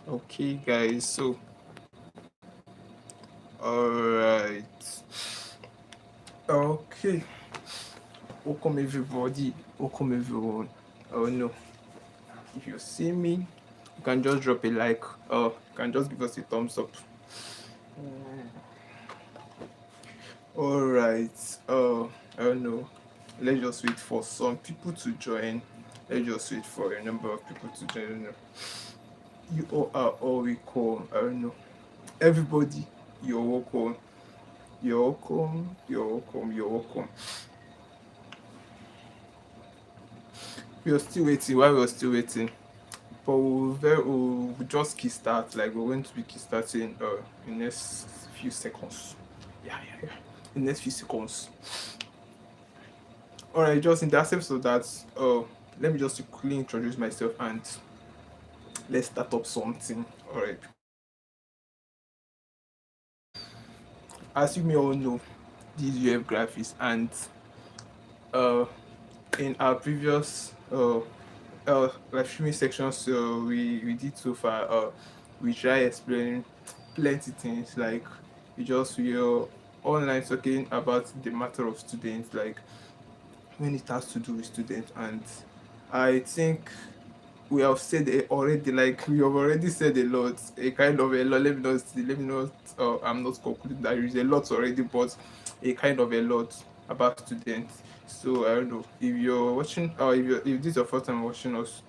Okay, guys. So, all right. Okay. Welcome everybody. Welcome everyone. Oh no. If you see me, you can just drop a like. Or you can just give us a thumbs up. All right. I don't know. Let's just wait for some people to join. Let's just wait for a number of people to join. You all are all welcome. I don't know. Everybody, you're welcome. You're welcome. You're welcome. You're welcome. We are still waiting. While we're still waiting, but we'll just key start. Like we're going to be key starting in next few seconds. Yeah. In next few seconds. All right. Just in the absence of that, let me just quickly introduce myself and let's start up something. All right. As you may all know, these UF graphics and uh in our previous live streaming sections we did so far, we try explaining plenty things, like we are online talking about the matter of students, like when it has to do with students. And I think we have said it already, like we have already said a lot, a kind of a lot. Let me not I'm not concluding that there is a lot already, but a kind of a lot about students. So I don't know if you're watching, or if this is your first time watching us,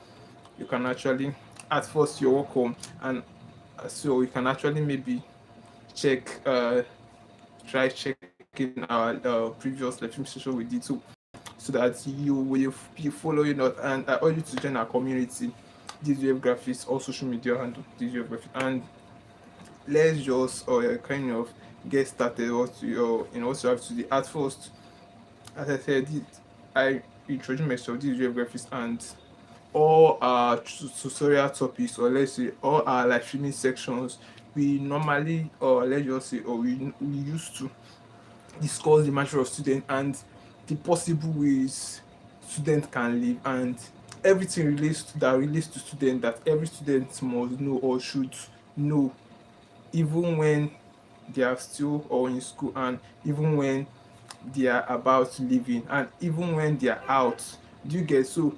you can actually, at first you're welcome. And so you can actually maybe check try checking our previous live stream session we did, so that you will be following us. And I urge you to join our community, this web graphics, all social media handle this web graphics. And let's just kind of get started. What you have to do at first. As I said, I introduce myself, this web graphics, and all our tutorial topics, or let's say all our live streaming sections, we normally, or let's just say, or we used to discuss the matter of student and the possible ways student can live, and everything relates to student, that every student must know or should know, even when they are still or in school, and even when they are about living, and even when they are out. Do you get? So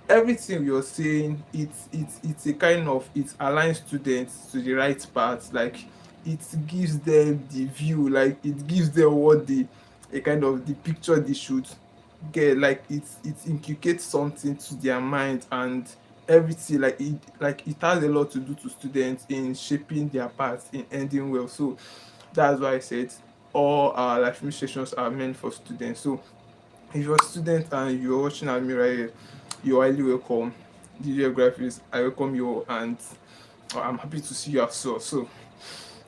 everything you're saying, it's a kind of, it aligns students to the right path. Like it gives them the view, like it gives them what they, a kind of the picture they should get. Like it inculcates something to their mind, and everything, like it has a lot to do to students in shaping their path in ending well. So that's why I said all our life sessions are meant for students. So if you're a student and you're watching at me right here, you're highly welcome. DJ Graphics, I welcome you, and I'm happy to see you as well. So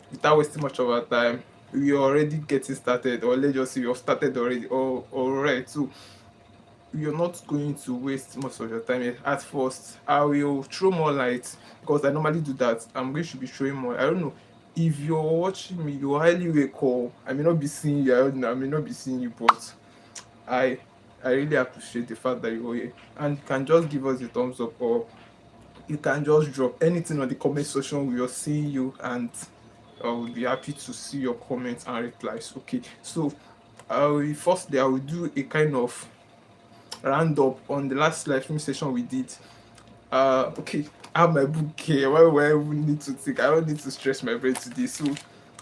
without wasting much of our time, we are already getting started, or let's just say you've started already. All right. So you're not going to waste much of your time here. At first, I will throw more light, because I normally do that. I'm going to be showing more. I don't know. If you're watching me, you're highly welcome. I may not be seeing you. I don't know. I may not be seeing you, but I I really appreciate the fact that you're here, and you can just give us a thumbs up, or you can just drop anything on the comment section. We are seeing you, and I will be happy to see your comments and replies. Okay, so firstly I will do a kind of roundup on the last live stream session we did. Okay, I have my book here. Why would I even need to think? I don't need to stress my brain today. So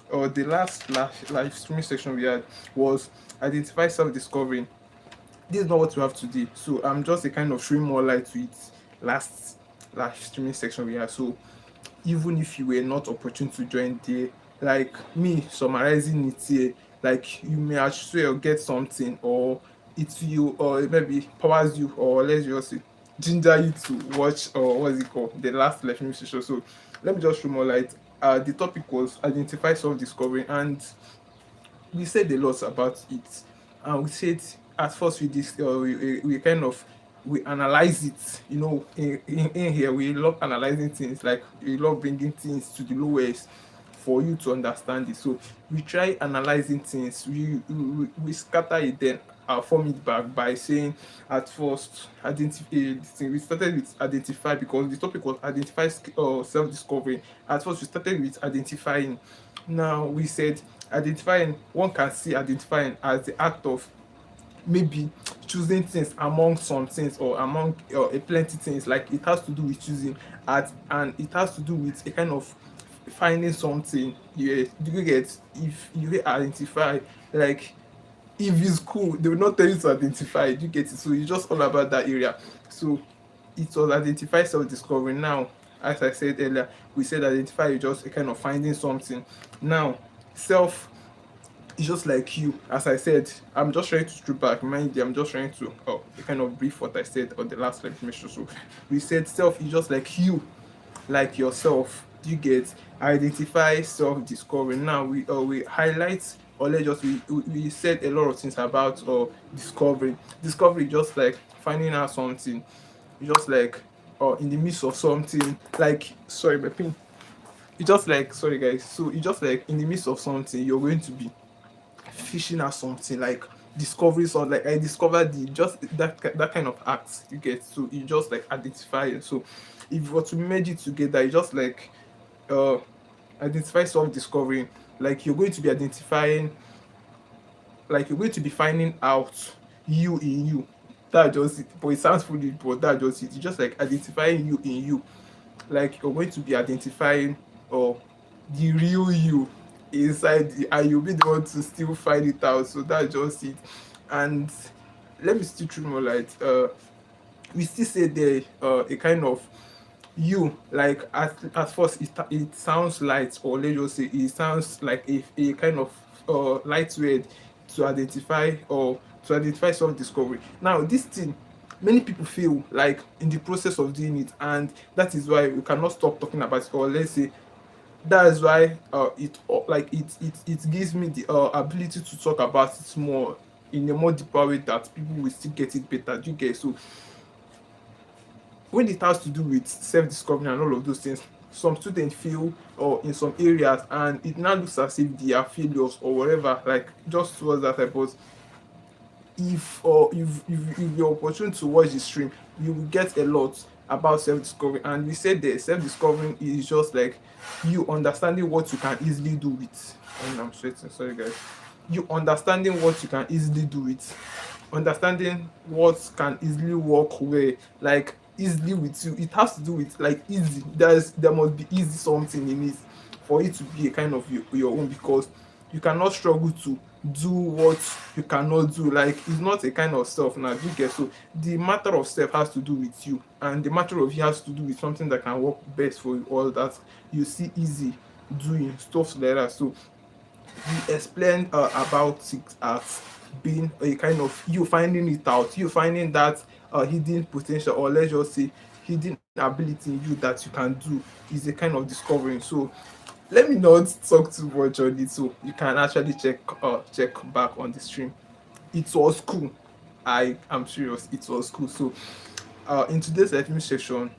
the last live streaming section we had was identify self-discovery. This is not what we have today. So I'm just a kind of throwing more light to it. Last live streaming section we had. So even if you were not opportune to join there, like me summarizing it here, like you may as well get something, or it's you, or maybe powers you, or let's just say ginger you to watch, or what's it called, the last live streaming session. So let me just throw more light. The topic was identify self-discovery, and we said a lot about it. And we said at first we kind of, we analyze it. In here we love analyzing things, like we love bringing things to the lowest for you to understand it. So we try analyzing things, we scatter it then form it back by saying at first identify. We started with identify because the topic was identify self-discovery. At first we started with identifying. Now we said identifying, one can see identifying as the act of maybe choosing things among some things or among a plenty things, like it has to do with choosing at, and it has to do with a kind of finding something. Yeah, do you get? If you identify, like if it's cool, they will not tell you to identify. Do you get it? So it's just all about that area. So it was identify self-discovery. Now, as I said earlier, we said identify is just a kind of finding something. Now, self is just like you. As I said, I'm just trying to strip back. Mind you, I'm just trying to kind of brief what I said on the last lecture. So we said self is just like you, like yourself. Do you get? Identify self-discovery. Now we highlight, or let's just we said a lot of things about discovery. Discovery is just like finding out something. It's just like in the midst of something. Like, sorry, my pin. It's just like, sorry guys. So it's just like in the midst of something, you're going to be fishing at something, like discovery. So like I discovered the just that kind of act. You get? So you just like identify it. So if you were to merge it together, it's just like uh identify self-discovery. Like you're going to be identifying, like you're going to be finding out you in you. That just it. But it sounds foolish, but that just it. It's just like identifying you in you. Like you're going to be identifying the real you inside and you'll be the one to still find it out. So that's just it. And let me still throw more light. We still say there a kind of you, like at first it sounds light, or let's just say it sounds like a kind of light word to identify, or to identify self-discovery. Now this thing, many people feel like in the process of doing it, and that is why we cannot stop talking about it, or let's say that is why it gives me the ability to talk about it more in a more deeper way, that people will still get it better. Do you get? So when it has to do with self-discovery and all of those things, some students feel or in some areas, and it now looks as if they are failures or whatever, like just towards that type. But if you're opportune to watch the stream, you will get a lot about self-discovery. And we said that self-discovery is just like you understanding what you can easily do with, and I'm sweating, sorry guys, you understanding what you can easily do with, understanding what can easily work well, like easily with you. It has to do with like easy. There must be easy something in it for it to be a kind of your own, because you cannot struggle to do what you cannot do. Like it's not a kind of self. Now do you get? So the matter of self has to do with you, and the matter of you has to do with something that can work best for you, all that you see easy doing stuff like that. So we explained about it as being a kind of you finding it out, you finding that hidden potential, or let's just say hidden ability in you that you can do, is a kind of discovering. So let me not talk too much on it, so you can actually check back on the stream. It was cool. I am serious, it was cool. So in today's administration,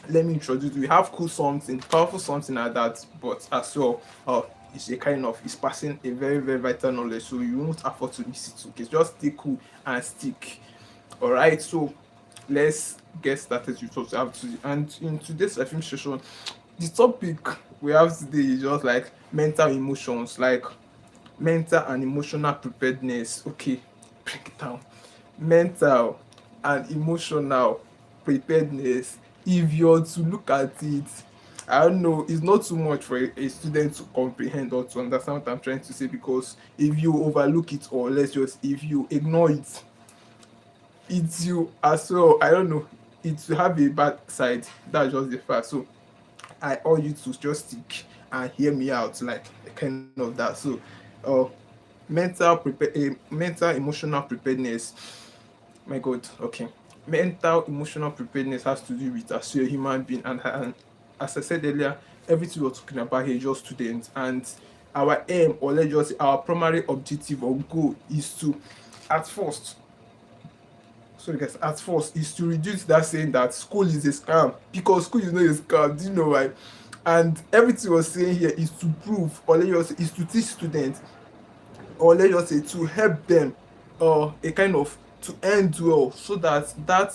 let me introduce, we have cool something, powerful something like that, but as well it's a kind of, it's passing a very very vital knowledge, so you won't afford to miss it. Okay, just stay cool and stick. All right, so let's get started with what we have today. And in today's administration, the topic we have today is just like mental emotions, like mental and emotional preparedness. Okay, break it down. Mental and emotional preparedness. If you're to look at it, I don't know, it's not too much for a student to comprehend or to understand what I'm trying to say, because if you overlook it, or let's just if you ignore it, it's you as well. I don't know, it will have a bad side. That's just the fact. So I urge you to just stick and hear me out, like kind of that. So uh mental emotional preparedness. My god, okay. Mental emotional preparedness has to do with as you're a human being, and as I said earlier, everything we're talking about here is just students, and our aim, or let's just say our primary objective or goal, is to at first, sorry guys, at first is to reduce that saying that school is a scam, because school is not a scam. Do you know why? And everything we're saying here is to prove, or let's just say is to teach students, or let's just say to help them a kind of to end well, so that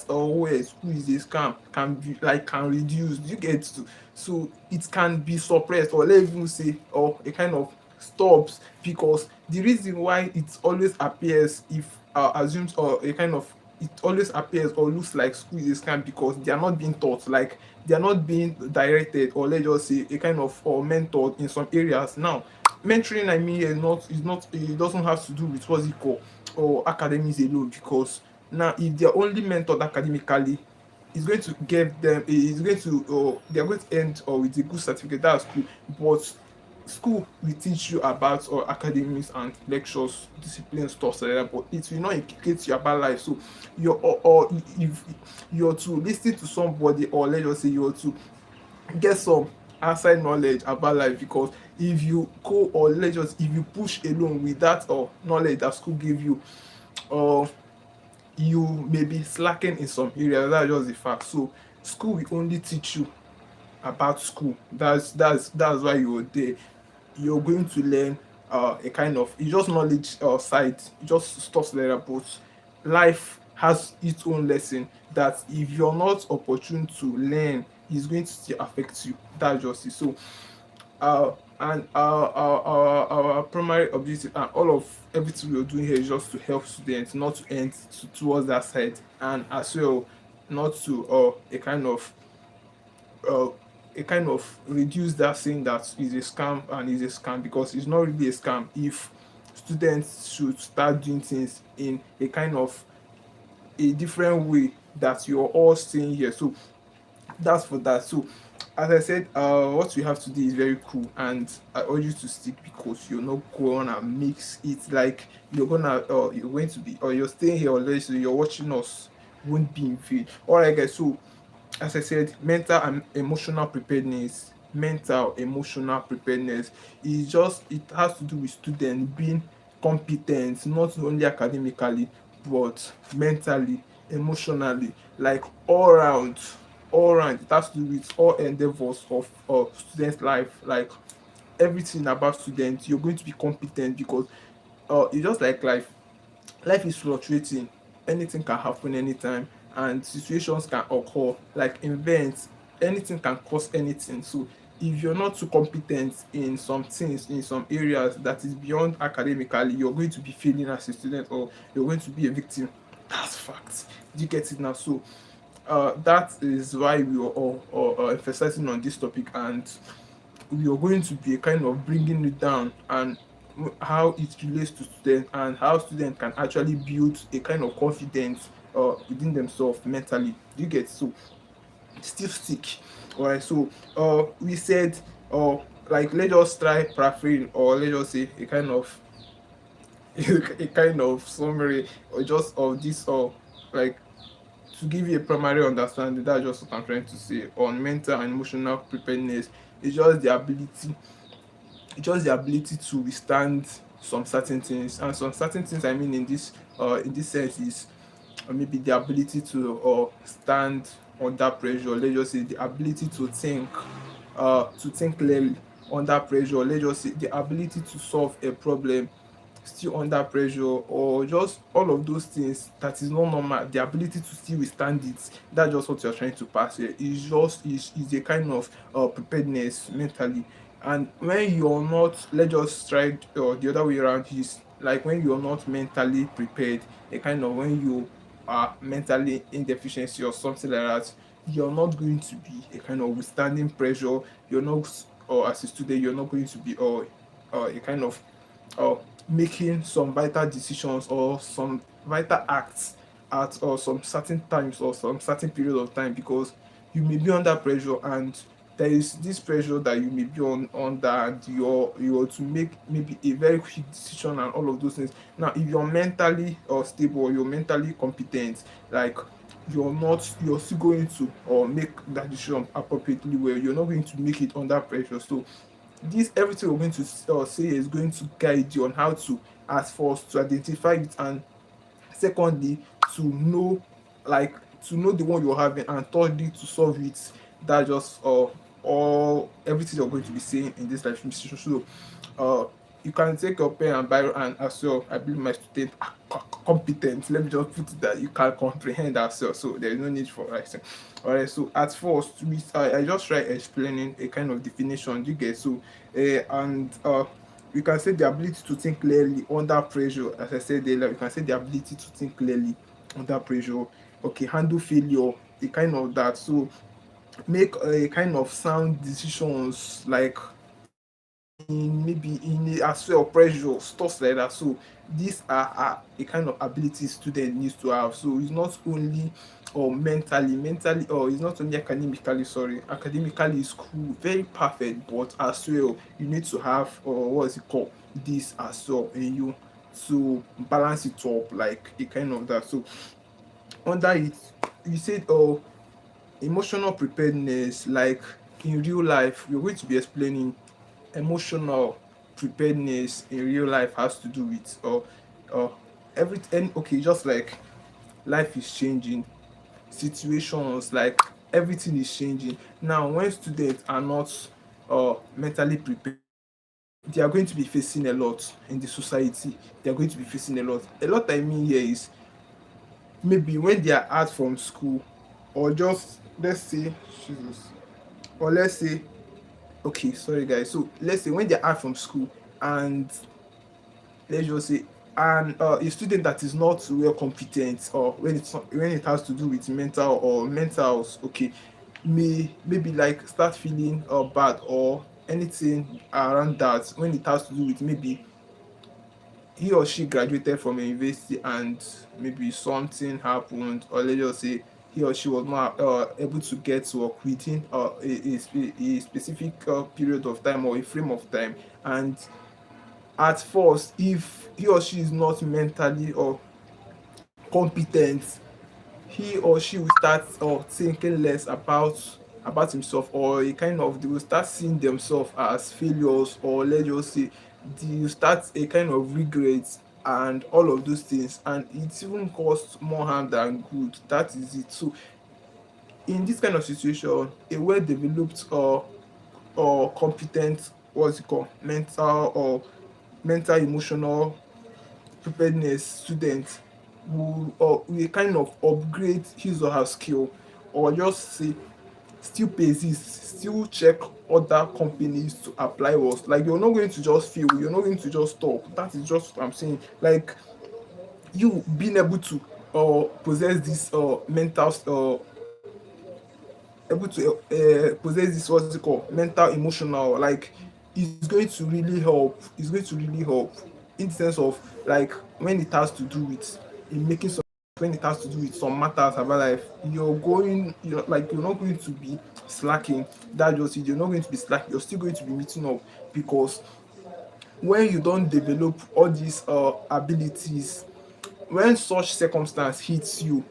where school is a scam can be like can reduce, you get to, so it can be suppressed, or let even say, or a kind of stops, because the reason why it always appears, if assumes, or a kind of, it always appears or looks like school is a scam, because they are not being taught, like they are not being directed, or let's just say a kind of or mentored in some areas. Now mentoring, I mean, is not, it doesn't have to do with what's it called, or academics alone, because now if they're only mentored academically, it's going to give them, it's going to, they're going to end or with a good certificate, that's cool. But school will teach you about or academics and lectures, discipline stuff like that, but it will not inculcate you about life. So you're, or if you're to listen to somebody, or let's just say you're to get some outside knowledge about life, because if you go, or let's just, if you push alone with that or knowledge that school give you, or you may be slacking in some areas. That's just the fact. So school will only teach you about school. That's why you're there. You're going to learn a kind of, it's just knowledge side, just stuff like that. But life has its own lesson that if you're not opportune to learn, it's going to still affect you. That's just it. So and our primary objective and all of everything we're doing here is just to help students, not to end towards that side, and as well not to uh, a kind of reduce that saying that is a scam and is a scam, because it's not really a scam if students should start doing things in a kind of a different way that you're all seeing here. So that's for that. So as I said, what we have today is very cool, and I urge you to stick, because you're not gonna mix it, like you're going to be, or you're staying here, or let's say you're watching us, won't be in vain. All right, guys. So as I said, mental and emotional preparedness, mental emotional preparedness is just, it has to do with students being competent, not only academically, but mentally, emotionally, like all round. It has to do with all endeavors of students' life, like everything about students. You're going to be competent, because it's just like life is fluctuating, anything can happen anytime, and situations can occur, like events, anything can cause anything. So if you're not too competent in some things, in some areas that is beyond academically, you're going to be failing as a student, or you're going to be a victim. That's fact. Do you get it now? So that is why we are all emphasizing on this topic, and we are going to be kind of bringing it down, and how it relates to students, and how students can actually build a kind of confidence within themselves mentally. Do you get? So still stick. All right. So we said, like, let's just try paraphrasing, or let's just say a kind of a kind of summary, or just of this, or like, to give you a primary understanding. That's just what I'm trying to say on mental and emotional preparedness. It's just the ability, to withstand some certain things, and some certain things I mean in this sense is maybe the ability to stand under pressure. Let's just say the ability to think clearly under pressure. Let's just say the ability to solve a problem still under pressure, or just all of those things that is not normal, the ability to still withstand it. That's just what you're trying to pass here. It's just is a kind of preparedness mentally. And when you're not, let's just try the other way around, is like when you're not mentally prepared, a kind of when you are mentally in deficiency or something like that, you're not going to be a kind of withstanding pressure. You're not, or as a student, you're not going to be, or a kind of uh, making some vital decisions, or some vital acts at or some certain times, or some certain period of time, because you may be under pressure, and there is this pressure that you may be under, and you're to make maybe a very quick decision and all of those things. Now if you're mentally stable, or you're mentally competent, like you're still going to or make that decision appropriately well, you're not going to make it under pressure. So this everything we're going to say is going to guide you on how to, as first, to identify it, and secondly, to know, like, to know the one you're having, and thirdly, to solve it. That just all everything you're going to be saying in this life session. So you can take your pen and biro, and as well, I believe my student competent. Let me just put it that you can comprehend ourselves, so there is no need for writing. All right, so at first I just try explaining a kind of definition, you get. So and we can say the ability to think clearly under pressure. As I said earlier, we can say the ability to think clearly under pressure. Okay, handle failure, a kind of that. So make a kind of sound decisions, like in maybe in as well pressure, stuff like that. So these are a kind of ability student needs to have. So it's not only or mentally, or it's not only academically, sorry, academically is cool, very perfect, but as well you need to have, or what is it called, this as well in you to balance it up, like a kind of that. So under it, you said, oh, emotional preparedness, like in real life we're going to be explaining emotional preparedness in real life has to do with, or everything. Okay, just like life is changing, situations, like everything is changing now. When students are not mentally prepared, they are going to be facing a lot in the society. They are going to be facing a lot. I mean here is maybe when they are out from school, or just let's say, Jesus, or let's say, okay, sorry guys, so let's say when they're out from school, and let's just say, and a student that is not well competent, or when it has to do with mental or mentals, okay, maybe like start feeling bad or anything around that, when it has to do with maybe he or she graduated from a university and maybe something happened, or let's just say he or she was not able to get work within a specific period of time or a frame of time. And at first, if he or she is not mentally or competent, he or she will start thinking less about himself, or a kind of, they will start seeing themselves as failures, or let's just say they will start a kind of regret and all of those things, and it even causes more harm than good. That is it. So in this kind of situation, a well developed or competent, what's it called, mental emotional preparedness student will kind of upgrade his or her skill, or just say still persist, still check other companies to apply was, like you're not going to just fail, you're not going to just stop. That is just what I'm saying. Like you being able to possess this mental able to possess this, what's it called, mental emotional, like it's going to really help. It's going to really help in the sense of, like when it has to do with in making some, when it has to do with some matters about life, you're not going to be slacking. That just it, you're not going to be slacking, you're still going to be meeting up, because when you don't develop all these abilities, when such circumstance hits you,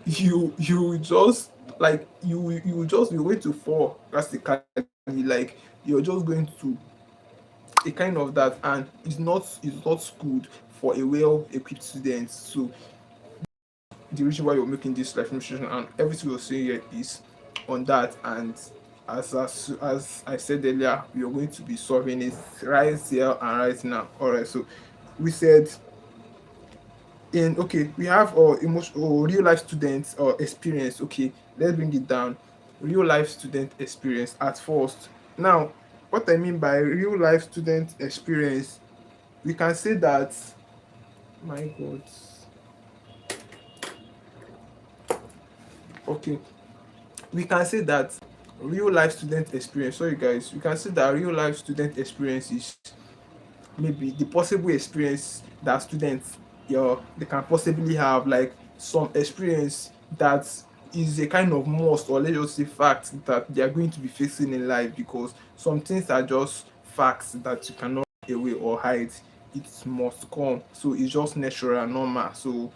you just, like you just, you're going to fall drastically, like you're just going to a kind of that, and it's not good for a well equipped student. So the reason why you're making this life nutrition, and everything we're saying here is on that. And as I said earlier, we are going to be solving it right here and right now. All right, so we said, in okay, we have emotion or real life students or experience. Okay, let's bring it down. Real life student experience at first. Now, what I mean by real life student experience, we can say that, my god, okay, we can say that real life student experience, sorry guys, we can say that real life student experience is maybe the possible experience that students, they can possibly have, like some experience that is a kind of must, or let's just say fact, that they are going to be facing in life, because some things are just facts that you cannot away or hide. It must come, so it's just natural and normal. So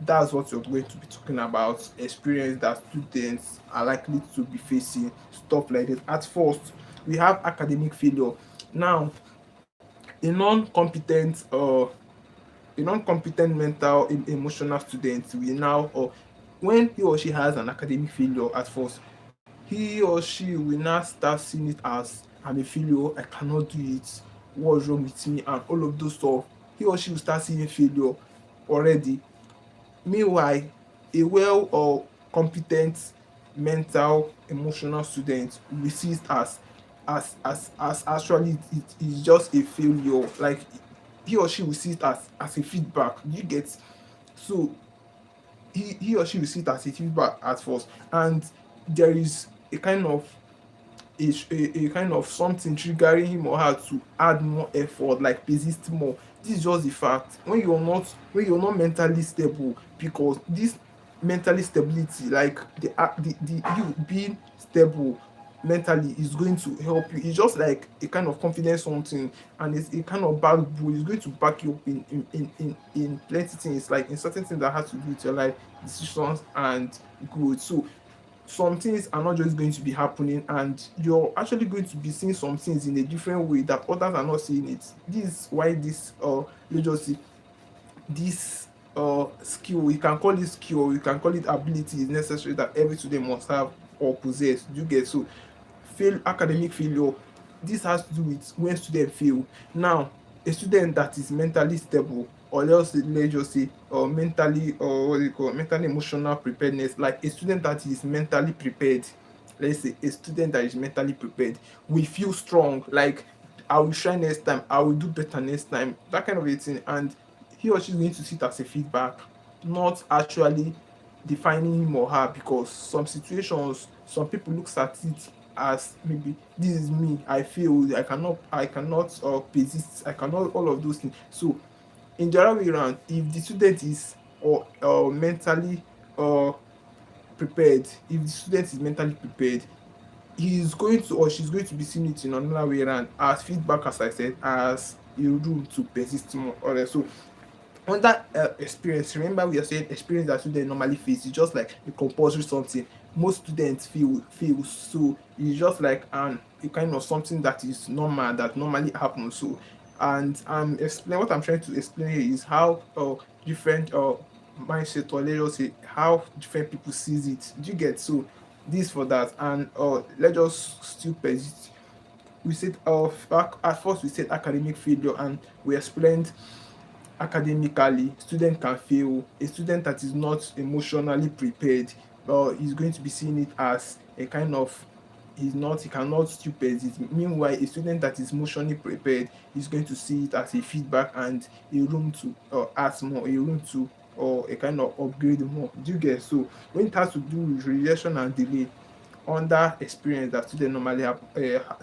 that's what you're going to be talking about, experience that students are likely to be facing, stuff like that. At first, we have academic failure. Now, a non-competent a non-competent mental emotional student will now, or when he or she has an academic failure at first, he or she will now start seeing it as, I'm a failure, I cannot do it, what's wrong with me, and all of those stuff. He or she will start seeing failure already. Meanwhile, a well or competent mental emotional student will see it as actually it is just a failure. Like he or she will see it as a feedback. You get? So he or she will see it as a feedback at first, and there is a kind of a kind of something triggering him or her to add more effort, like persist more. This is just the fact. When you're not mentally stable, because this mentally stability, like the you being stable mentally is going to help you. It's just like a kind of confidence something, and it's a kind of backbone. It's going to back you up in plenty things, like in certain things that has to do with your life decisions and growth. So some things are not just going to be happening, and you're actually going to be seeing some things in a different way that others are not seeing it. This is why this let's just say this skill, we can call it skill, we can call it ability, is necessary that every student must have or possess. Do you get? So academic failure, this has to do with when student fail. Now a student that is mentally stable, or let's just say mentally, or what do you call, mentally emotional preparedness, like a student that is mentally prepared, let's say a student that is mentally prepared will feel strong, like I will try next time, I will do better next time, that kind of a thing. And he or she is going to see it as a feedback, not actually defining him or her, because some situations, some people looks at it as maybe this is me, I feel I cannot persist, I cannot, all of those things. So in the other way around, if the student is or mentally uh prepared, if the student is mentally prepared, he is going to, or she's going to be seeing it in another way around as feedback, as I said, as a room to persist more. Alright, so under experience, remember we are saying experience that students normally face is just like a compulsory something most students feel. So it's just like a kind of something that is normal, that normally happens. So and explain what I'm trying to explain here is how different mindset, or let's just say how different people sees it. Do you get? So this for that. And let's just still persist. We said at first we said academic failure, and we explained academically student can fail. A student that is not emotionally prepared is going to be seeing it as a kind of, he cannot still persist. Meanwhile a student that is emotionally prepared is going to see it as a feedback and a room to ask more, a room to, or a kind of upgrade more. Do you get? So when it has to do with rejection and delay under experience that students normally have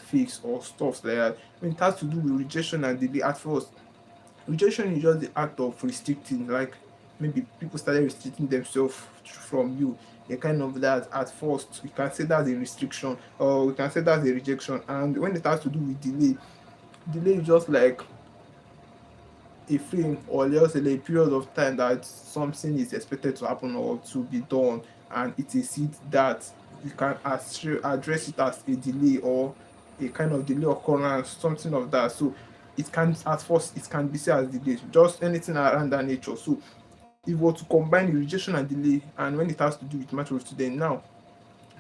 face or stuff like that, when it has to do with rejection and delay, at first rejection is just the act of restricting, like maybe people started restricting themselves from you, a kind of that. At first we can say that's a restriction, or we can say that's a rejection. And when it has to do with delay is just like a frame, or just a period of time that something is expected to happen or to be done, and it is it that you can address it as a delay, or a kind of delay occurrence, something of that. So it can, at first it can be said as delay, just anything around that nature. So if we were to combine the rejection and delay, and when it has to do with matter of student now,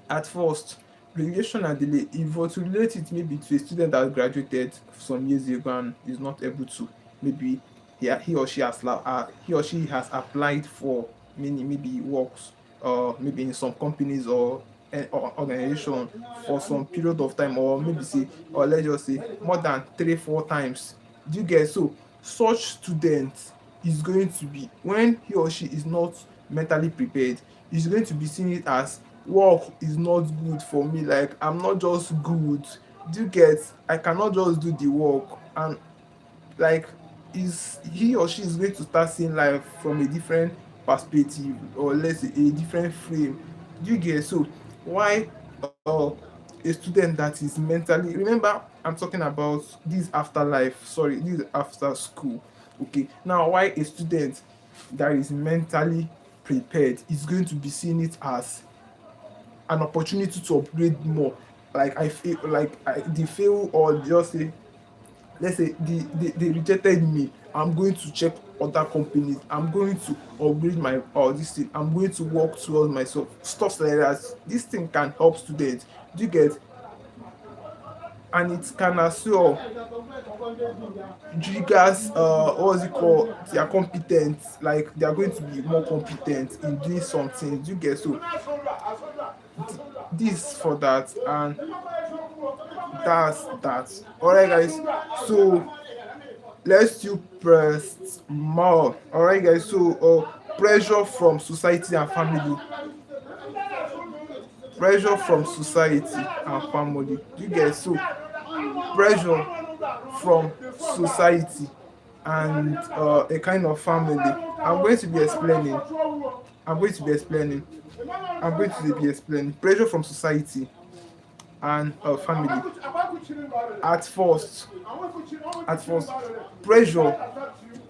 at first rejection and delay, if we were to relate it maybe to a student that graduated some years ago and is not able to, maybe he or she has applied for many maybe works, maybe in some companies or organization for some period of time, or maybe say, or let's just say more than 3 4 times. Do you get? So such student is going to be, when he or she is not mentally prepared, is going to be seeing it as work is not good for me, like I'm not just good. Do you get? I cannot just do the work. And like, is he or she is going to start seeing life from a different perspective, or let's say a different frame. Do you get? So why a student that is mentally, remember I'm talking about this after life, sorry, this after school. Okay, now why a student that is mentally prepared is going to be seeing it as an opportunity to upgrade more. Like I feel like they fail, or just say, let's say they rejected me, I'm going to check other companies, I'm going to upgrade my this thing, I'm going to work towards myself, stuff like that. This thing can help students. Do you get? and it can as well triggers what's it called, their competence, like they are going to be more competent in doing something. Do you get? So this for that, and that's that. Alright guys, so let's do press more. Alright guys, so pressure from society and family. Pressure from society and family. Do you get? So pressure from society and a kind of family. I'm going to be explaining. I'm going to be explaining. I'm going to be explaining pressure from society and family. At first, at first, pressure.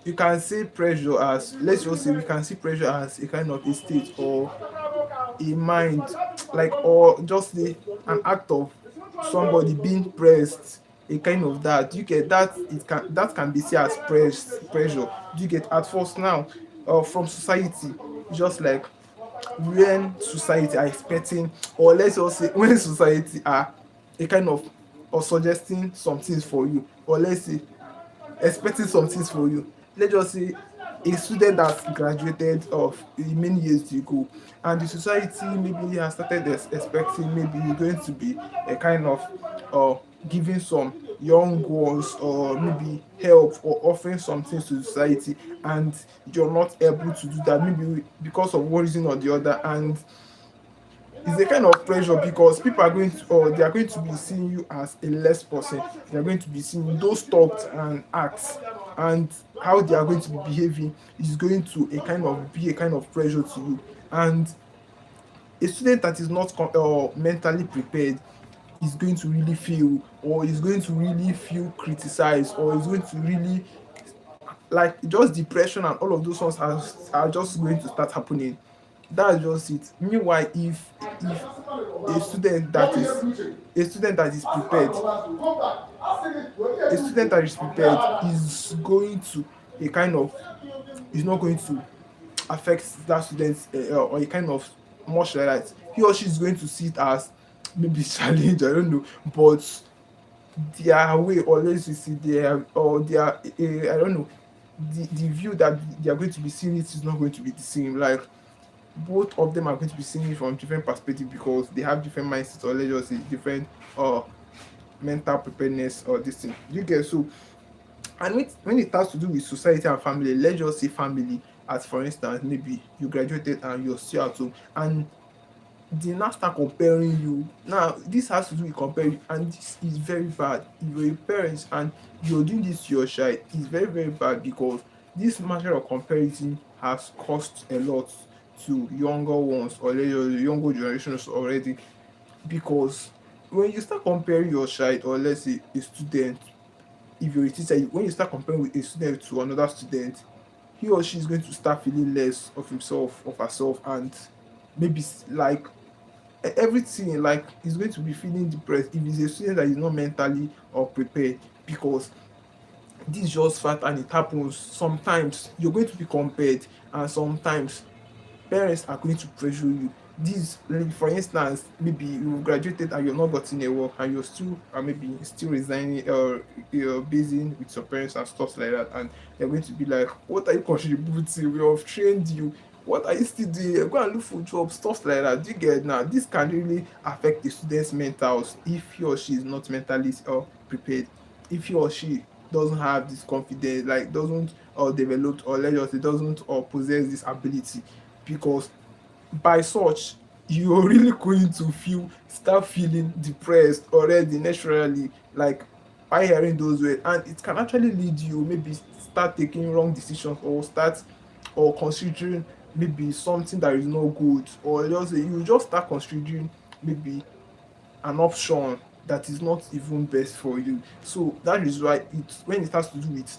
You can say pressure as, let's just say we can see pressure as a kind of a state or a mind, like, or just an act of somebody being pressed, a kind of that. You get that? That can be seen as pressure. Do you get? At first now, from society, just like when society are expecting, or let's just say when society are a kind of or suggesting some things for you, or let's say expecting some things for you. Let's just say a student that graduated of many years ago, and the society maybe has started expecting maybe you're going to be a kind of giving some young ones or maybe help or offering something to society, and you're not able to do that maybe because of one reason or the other. And it's a kind of pressure because people are going to, or they are going to be seeing you as a less person. They are going to be seeing those thoughts and acts, and how they are going to be behaving is going to a kind of be a kind of pressure to you. And a student that is not mentally prepared is going to really feel, or is going to really feel criticized, or is going to really, like, just depression and all of those ones are just going to start happening. That's just it. Meanwhile, if a student that is a student that is prepared a student that is prepared is going to a kind of, is not going to affect that student, or a kind of much like that. He or she is going to see it as maybe challenge, I don't know, but their way, or let's just say their, or their I don't know, the view that they are going to be seeing it is not going to be the same. Like, both of them are going to be seeing it from different perspective because they have different mindsets, or let's just say different uh mental preparedness or this thing. You get? So, and when it has to do with society and family, let's just say family, as for instance, maybe you graduated and you're still at home, and they now start comparing you. Now this has to do with comparing, and this is very bad. If you're a parent and you're doing this to your child, it's very very bad, because this matter of comparison has cost a lot to younger ones, or the younger generations already. Because when you start comparing your child, or let's say a student, if you're a teacher, when you start comparing with a student to another student, he or she is going to start feeling less of himself, of herself, and maybe like everything, like he's going to be feeling depressed if he's a student that is not mentally or prepared. Because this is just fact, and it happens. Sometimes you're going to be compared, and sometimes parents are going to pressure you. This, like, for instance, maybe you graduated and you're not getting a work, and you're still, maybe still resigning, or you're basing with your parents and stuff like that, and they're going to be like, what are you contributing? We have trained you, what are you still doing? Go and look for jobs, stuff like that. Do you get? Now this can really affect the student's mentals if he or she is not mentally prepared, if he or she doesn't have this confidence, like doesn't develop, or let's just say doesn't possess this ability. Because by such, you're really going to start feeling depressed already naturally, like, by hearing those words. And it can actually lead you maybe start taking wrong decisions, or start, or considering maybe something that is not good, or just say you just start considering maybe an option that is not even best for you. So that is why it, when it has to do with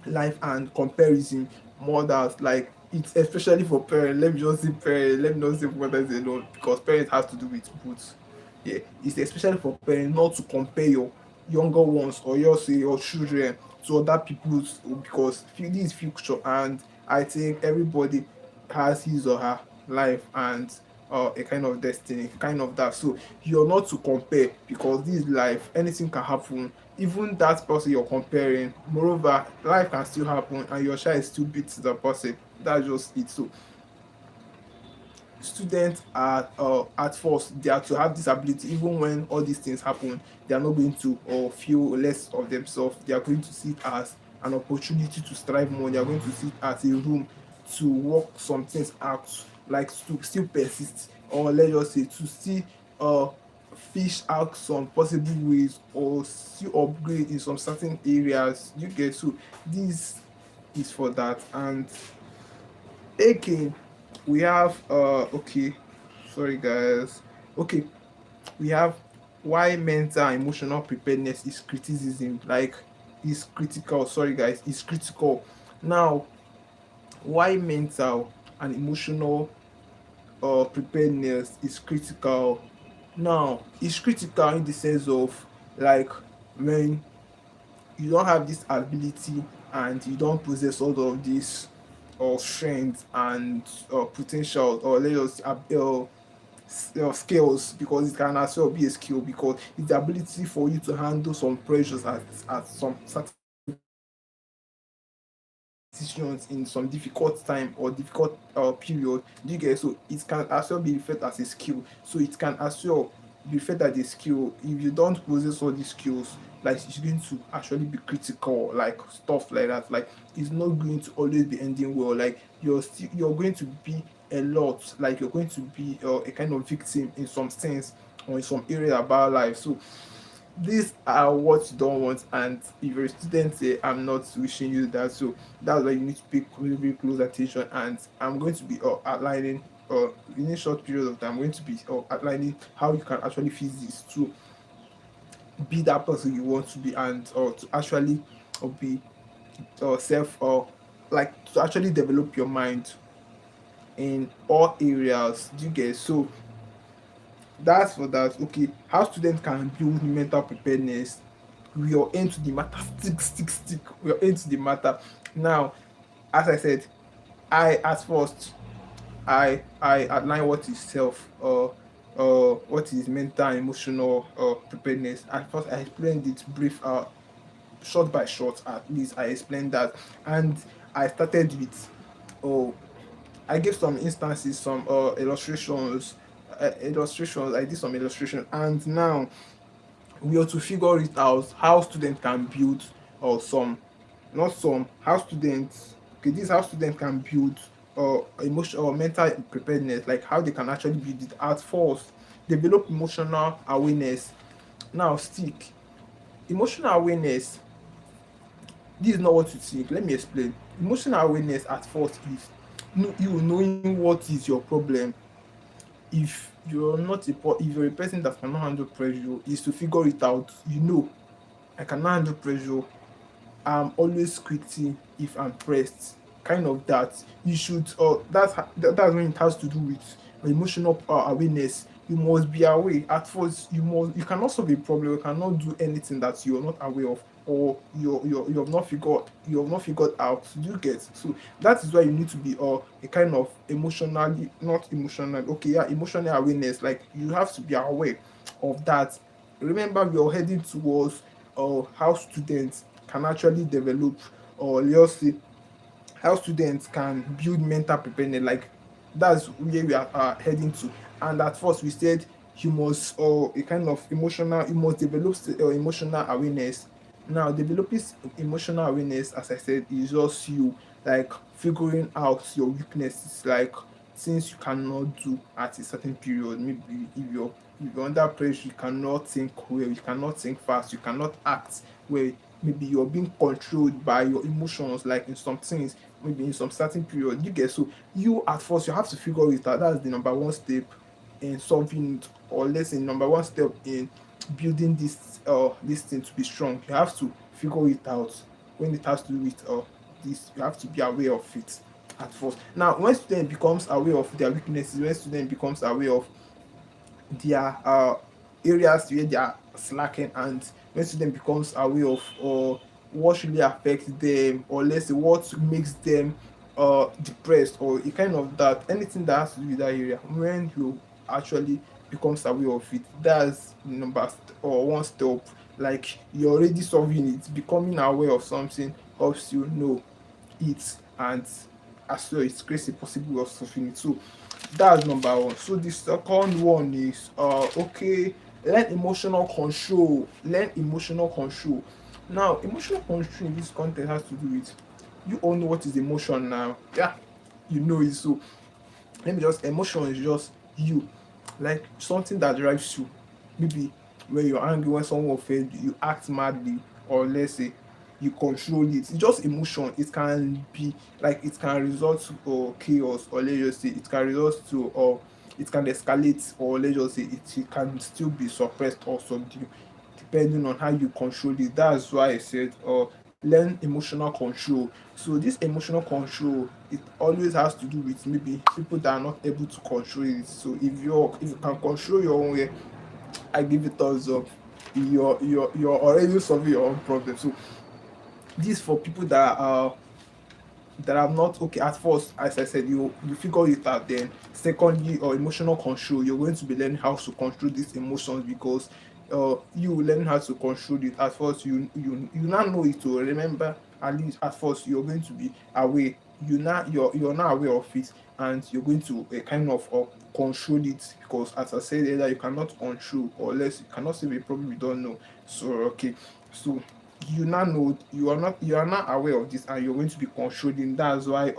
life and comparison, mothers, like, it's especially for parents. Let me just say parents, let me not say mothers alone, because parents have to do with both. Yeah, it's especially for parents not to compare your younger ones, or your, say, your children to other people's, because this is future, and I think everybody has his or her life, and a kind of destiny, kind of that. So you're not to compare, because this is life, anything can happen. Even that person you're comparing, moreover, life can still happen and your child still beats the person. That's just it. So students are at first they are to have this ability. Even when all these things happen, they are not going to feel less of themselves. They are going to see it as an opportunity to strive more. They are going to see it as a room to work some things out, like to still persist, or let's just say to still uh fish out some possible ways, or still upgrade in some certain areas. You get? So this is for that. And again, we have okay, sorry guys. Okay, we have why mental and emotional preparedness is criticism, like is critical. Sorry guys, is critical. Now, why mental and emotional preparedness is critical. Now, it's critical in the sense of, like, when you don't have this ability and you don't possess all of this strength and potential, or let us skills, because it can as well be a skill, because it's the ability for you to handle some pressures at some certain decisions in some difficult time or difficult period. Do you get? So it can as well be referred as a skill. So it can as well be referred as a skill. If you don't possess all these skills, like, it's going to actually be critical, like stuff like that. Like, it's not going to always be ending well. Like, you're going to be a lot, like you're going to be a kind of victim in some sense, or in some area about life. So these are what you don't want. And if you're a student, say, I'm not wishing you that. So that's why you need to pay very, very close attention. And I'm going to be outlining in a short period of time, I'm going to be outlining how you can actually fix this to be that person you want to be, and or to actually be self, or like to actually develop your mind in all areas. Do you get? So that's for that. Okay, how students can build mental preparedness. We are into the matter. Stick. We are into the matter. Now, as I said, I at first I outline what is self, what is mental and emotional preparedness. At first I explained it brief, short by short. At least I explained that. And I started with, oh, I gave some instances, some illustrations. I did some illustration. And now we are to figure it out how students can build, or some, not some, how students, okay, this is how students can build emotional or mental preparedness, like how they can actually build it. At first, develop emotional awareness. Now, stick emotional awareness. This is not what you think. Let me explain. Emotional awareness at first is you knowing what is your problem. If you're not if you're a person that cannot handle pressure, is to figure it out. I cannot handle pressure. I'm always quitting if I'm pressed. Kind of that. You should, that's when it has to do with emotional awareness. You must be aware. At first, you cannot solve a problem, you cannot do anything that you're not aware of, or you have not figured out. Do you get? So that is why you need to be a kind of emotionally, not emotional, okay, yeah, emotional awareness. Like, you have to be aware of that. Remember, we are heading towards how students can actually develop, or let's say how students can build mental preparedness. Like, that's where we are heading to. And at first we said you must, or a kind of emotional, you must develop emotional awareness. Now, developing emotional awareness, as I said, is just you, like, figuring out your weaknesses, like things you cannot do at a certain period. Maybe if you're under pressure, you cannot think well, you cannot think fast, you cannot act well. Maybe you're being controlled by your emotions, like in some things, maybe in some certain period. You get? So you at first you have to figure it out. That's the number one step in solving it, or let's say number one step in building this thing to be strong. You have to figure it out. When it has to do with this, you have to be aware of it at first. Now, when student becomes aware of their weaknesses, when student becomes aware of their areas where they are slacking, and when student becomes aware of what really affects them, or let's say what makes them depressed, or a kind of that, anything that has to do with that area, when you actually becomes aware of it, that's or one step. Like you're already solving it. Becoming aware of something helps you know it, and as well it creates a possible way of solving it. So that's number one. So the second one is okay, learn emotional control. Learn emotional control. Now emotional control in this context has to do with, you all know what is emotion now. Yeah, you know it. So let me just, emotion is just you, like something that drives you. Maybe when you're angry, when someone offends you, you act madly, or let's say you control it. It's just emotion. It can be like, it can result to chaos, or let's just say it can result to, or it can escalate, or let's just say it can still be suppressed or subdued, depending on how you control it. That's why I said learn emotional control. So this emotional control, it always has to do with maybe people that are not able to control it. So if you can control your own way, I give it thumbs up. You're already solving your own problem. So this for people that are not okay at first. As I said, you figure it out. Then secondly, or emotional control, you're going to be learning how to control these emotions, because you learn how to control it. At first, you now know it. To remember, at least at first, you're going to be aware. You're now aware of it, and you're going to kind of control it, because as I said earlier, you cannot control, or less you cannot solve a problem you don't know. So okay, so you now know, you are not aware of this, and you're going to be controlling. That's why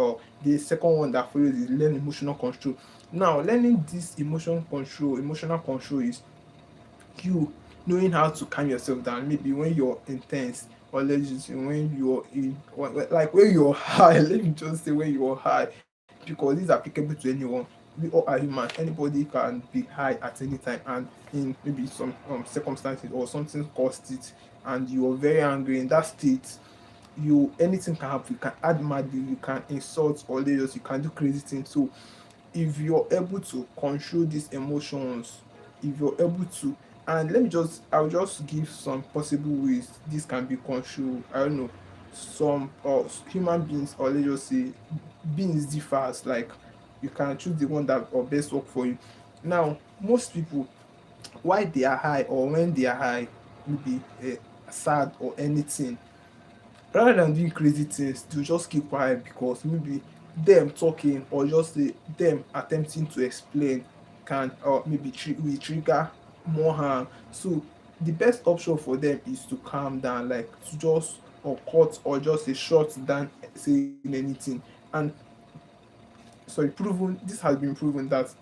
the second one that follows is learn emotional control. Now learning this emotional control is you knowing how to calm yourself down, maybe when you're intense, or let's just say when you're like when you're high. Let me just say when you're high, because this is applicable to anyone. We all are human. Anybody can be high at any time, and in maybe some circumstances, or something caused it, and you're very angry in that state, anything can happen. You can add madly, you can insult, or layers, you can do crazy things. So if you're able to control these emotions, if you're able to, and I'll just give some possible ways this can be controlled. I don't know, some human beings, or let's just say beings differs. Like you can choose the one that or best work for you. Now most people, why they are high, or when they are high, maybe sad or anything, rather than doing crazy things, to just keep quiet, because maybe them talking, or just say them attempting to explain, can maybe will trigger more harm. So the best option for them is to calm down, like to just or cut, or just say shut down saying anything. And this has been proven that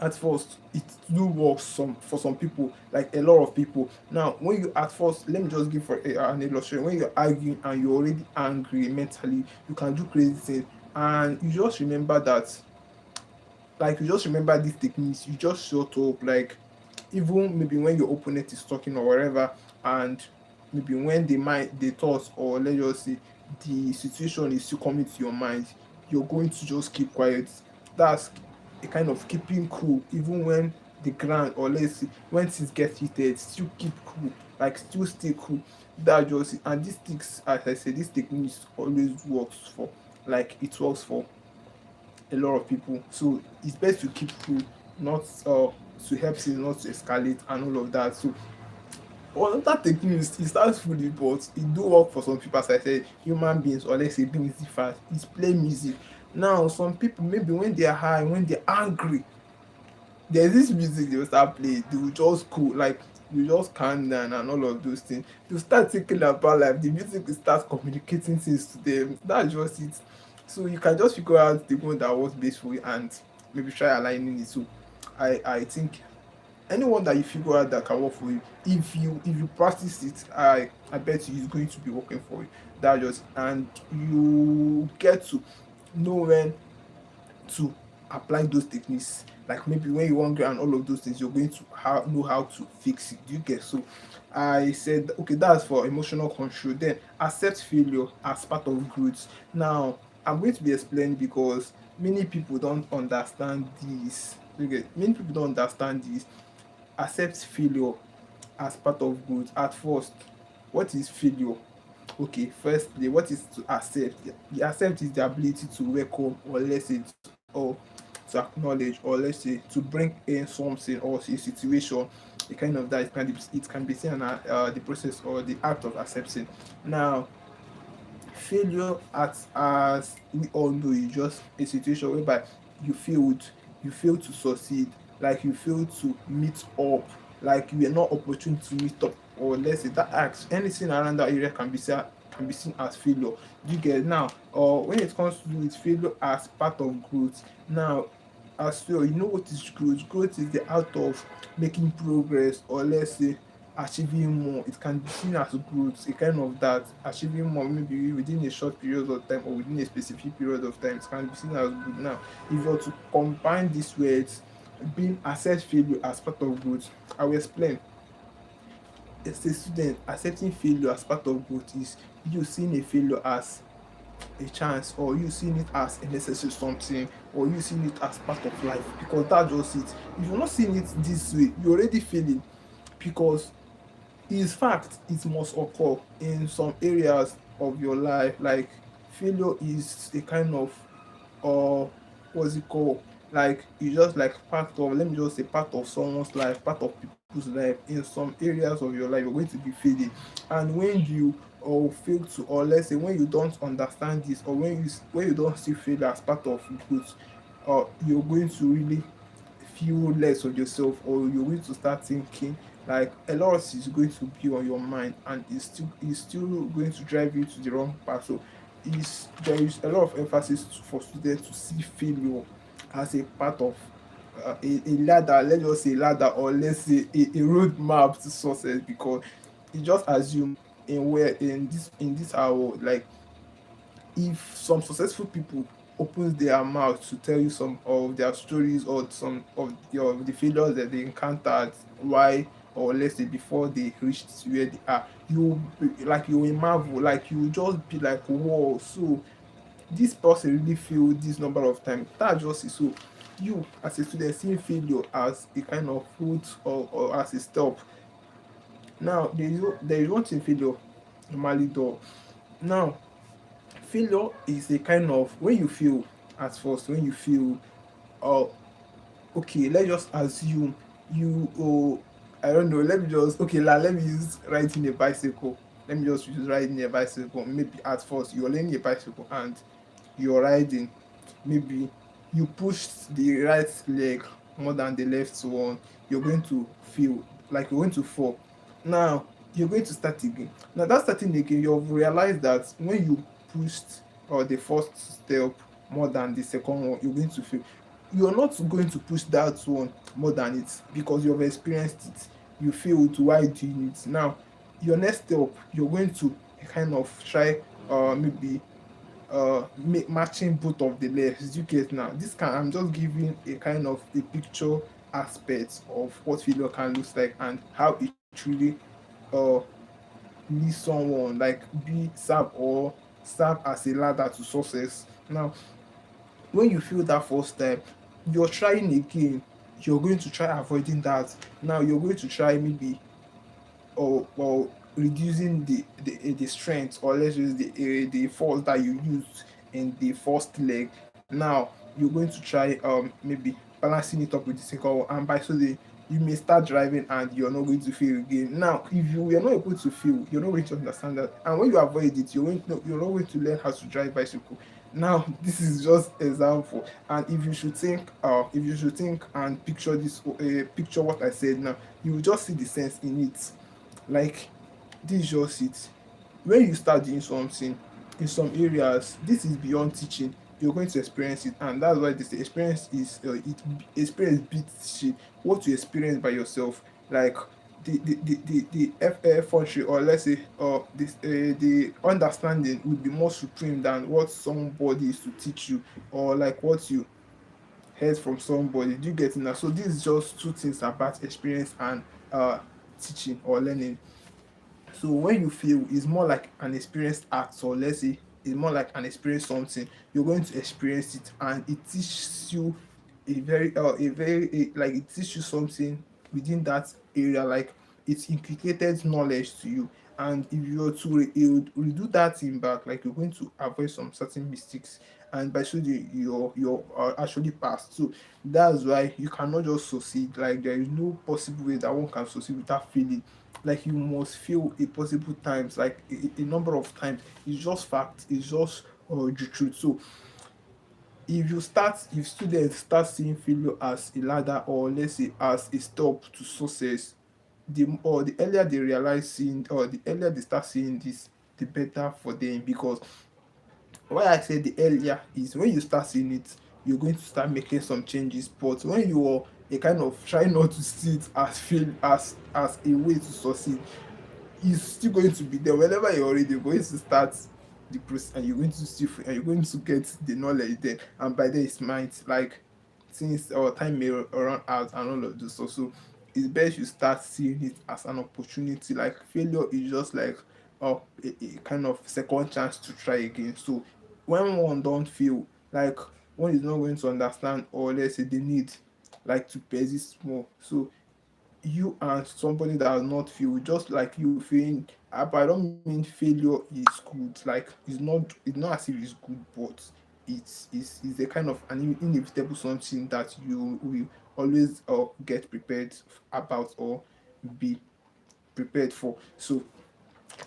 at first it do work for some people, like a lot of people. Now when you at first, let me just give for an illustration. When you're arguing and you're already angry mentally, you can do crazy things, and you just remember that, like you just remember these techniques, you just shut up. Like even maybe when your opponent is talking or whatever, and maybe when they thought, or let's just say the situation is still coming to your mind, you're going to just keep quiet. That's a kind of keeping cool, even when the ground, or let's say when things get heated, still keep cool, like still stay cool. That just it. And these things, as I said, these techniques always works for, like it works for a lot of people. So it's best to keep cool, not to help things not to escalate and all of that. So another technique is, it starts fully, but it do work for some people. As I said, human beings, or let's say beings differ, is play music. Now some people, maybe when they are high, when they're angry, there's this music they will start playing, they will just cool, like you just calm down and all of those things. You start thinking about life, the music will start communicating things to them. That's just it. So you can just figure out the one that works best for you, and maybe try aligning it. So I think anyone that you figure out that can work for you, if you practice it, I bet you it's going to be working for you. That just, and you get to know when to apply those techniques. Like maybe when you want and all of those things, you're going to know how to fix it. Do you get? So I said okay, that's for emotional control. Then accept failure as part of growth. Now I'm going to be explaining, because many people don't understand this. Okay, many people don't understand this. Accept failure as part of growth. At first, what is failure? Okay, firstly, what is to accept? The accept is the ability to welcome, or let's say or to acknowledge, or let's say to bring in something or a situation, a kind of that. It can be seen the process or the act of accepting. Now, failure, as we all know, is just a situation whereby you failed, you failed to succeed, like you failed to meet up, like you were not opportune to meet up, or let's say that act, anything around that area can be seen as failure. Do you get now? Or when it comes to do with failure as part of growth, now, as well, you know what is growth? Growth is the art of making progress, or let's say achieving more. It can be seen as growth, a kind of that, achieving more maybe within a short period of time or within a specific period of time. It can be seen as good. Now, if you were to combine these words, being accept failure as part of growth, I will explain. As a student, accepting failure as part of growth is you seeing a failure as a chance, or you seeing it as a necessary something, or you seeing it as part of life, because that's just it. If you're not seeing it this way, you're already failing, because is fact it must occur in some areas of your life. Like, failure is a kind of what's it called, like it's just like part of, let me just say, part of someone's life, part of people's life. In some areas of your life you're going to be failing, and when you fail to, or let's say when you don't understand this, or when you don't see failure as part of growth, you're going to really feel less of yourself, or you're going to start thinking like a lot is going to be on your mind, and it's still going to drive you to the wrong path. So there is a lot of emphasis for students to see failure as a part of a ladder, let's just say ladder, or let's say a road map to success, because it just assume in this our, like, if some successful people opens their mouth to tell you some of their stories, or some of the failures that they encountered, why, or let's say before they reached where they are, you will marvel, like you will just be like, whoa, so this person really failed this number of times. That's just it. So you as a student seeing failure as a kind of fruit, or as a step. Now, there is one thing failure normally do. Now, failure is a kind of, when you feel at first, when you feel, uh okay, let's just assume you, I don't know, let me just, okay, let me use riding a bicycle. Let me just use riding a bicycle. Maybe at first you're learning a bicycle and you're riding, maybe you push the right leg more than the left one, you're going to feel like you're going to fall. Now, you're going to start again. Now, that starting again, you've realized that when you pushed, or the first step more than the second one, you're going to feel. You're not going to push that one more than it, because you've experienced it. You failed while doing it. Now, your next step, you're going to kind of try, maybe matching both of the legs. You get now? This can I'm just giving a kind of a picture aspect of what failure can look like, and how it really uh lead someone, like serve as a ladder to success. Now, when you feel that first time, you're trying again, you're going to try avoiding that. Now, you're going to try maybe, or reducing the strength, or let's use the force that you used in the first leg. Now, you're going to try, maybe balancing it up with the second one, and by so day you may start driving and you're not going to fail again. Now, if you're not able to fail, you're not going to understand that, and when you avoid it, you're not going to learn how to drive bicycle. Now, this is just example, and if you should think and picture picture what I said now, you will just see the sense in it. Like, this is just it. When you start doing something, in some areas, this is beyond teaching. You're going to experience it, and that's why this experience beats teaching. What you experience by yourself, like the FF country, or let's say, the understanding would be more supreme than what somebody is to teach you, or like what you heard from somebody. Do you get it now? So this is just two things about experience and uh teaching or learning. So when you feel, it's more like an experienced act, or let's say it's more like an experienced something. You're going to experience it, and it teaches you like it teaches you something within that area. Like, it's inculcated knowledge to you, And if you were to redo that thing back, like you're going to avoid some certain mistakes, and by so you're actually passed. So that's why you cannot just succeed. Like there is no possible way that one can succeed without failing. Like you must fail a possible times, like a number of times. It's just fact, it's just the truth. So if students start seeing failure as a ladder, or let's say as a stop to success, the earlier they realize seeing, or the earlier they start seeing this, the better for them. Because why I say the earlier is when you start seeing it, you're going to start making some changes. But when you are a kind of try not to see it as fail as a way to succeed, is still going to be there whenever you're already going to start the process, and you're going to still and you're going to get the knowledge there, and by then it might like since our time may run out and all of this. So it's best you start seeing it as an opportunity. Like failure is just like a kind of second chance to try again. So when one don't feel like one is not going to understand, or let's say they need like to persist more. So you and somebody that has not failed, just like you failing, but I don't mean failure is good. Like it's not as if it's good, but it's a kind of an inevitable something that you will always get prepared about, or be prepared for. So